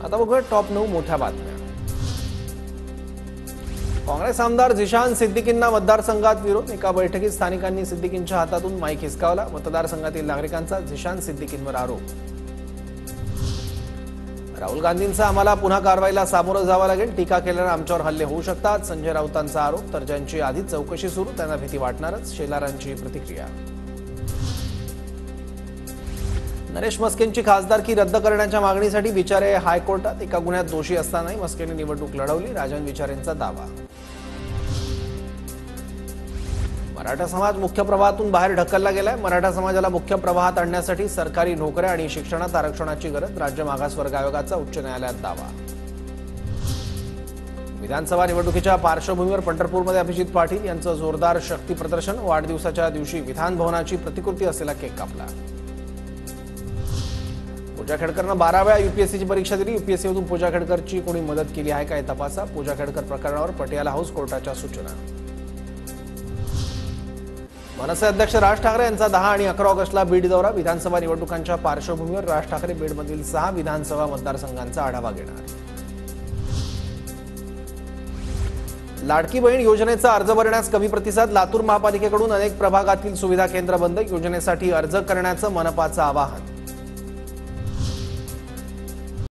आता बघूया टॉप 9 मोठ्या बातम्या। काँग्रेस आमदार झिशान सिद्दीकींना मतदारसंघात विरोध। एका बैठकीत स्थानिकांनी सिद्दीकींच्या हातातून माईक हिसकावला। मतदारसंघातील नागरिकांचा झिशान सिद्दीकींवर आरोप। राहुल गांधींचा आम्हाला पुन्हा कारवाईला सामोरं जावं लागेल। टीका केल्यानं आमच्यावर हल्ले होऊ शकतात, संजय राऊतांचा आरोप। तर ज्यांची आधीच चौकशी सुरू त्यांना भीती वाटणारच, शेलारांची प्रतिक्रिया। नरेश मस्केंची खासदारकी रद्द करण्याच्या मागणीसाठी विचारे हायकोर्टात। एका गुन्ह्यात दोषी असतानाही मस्केंनी निवडणूक लढवली, राजन विचारेंचा दावा। मराठा समाज मुख्य प्रवाहातून बाहेर ढकलला गेलाय। मराठा समाजाला मुख्य प्रवाहात आणण्यासाठी सरकारी नोकऱ्या आणि शिक्षणात आरक्षणाची गरज, राज्य मागासवर्ग आयोगाचा उच्च न्यायालयात दावा। विधानसभा निवडणुकीच्या पार्श्वभूमीवर पंढरपूरमध्ये अभिजित पाटील यांचं जोरदार शक्ती प्रदर्शन। वाढदिवसाच्या दिवशी विधान भवनाची प्रतिकृती असलेला केक कापला। पूजा खेडकरनं 12 वेळा यूपीएससीची परीक्षा दिली। यूपीएससीमधून पूजा खेडकरची कोणी मदत केली आहे काय तपासा। पूजा खेडकर प्रकरणावर पटियाला हाऊस कोर्टाच्या सूचना। मनसे अध्यक्ष राज ठाकरे यांचा 10 आणि 11 ऑगस्टला बीड दौरा। विधानसभा निवडणुकांच्या पार्श्वभूमीवर राज ठाकरे बीडमधील 6 विधानसभा मतदारसंघांचा आढावा घेणार। लाडकी बहीण योजनेचा अर्ज भरण्यास कमी प्रतिसाद। लातूर महापालिकेकडून अनेक प्रभागातील सुविधा केंद्र बंद। योजनेसाठी अर्ज करण्याचं मनपाचं आवाहन।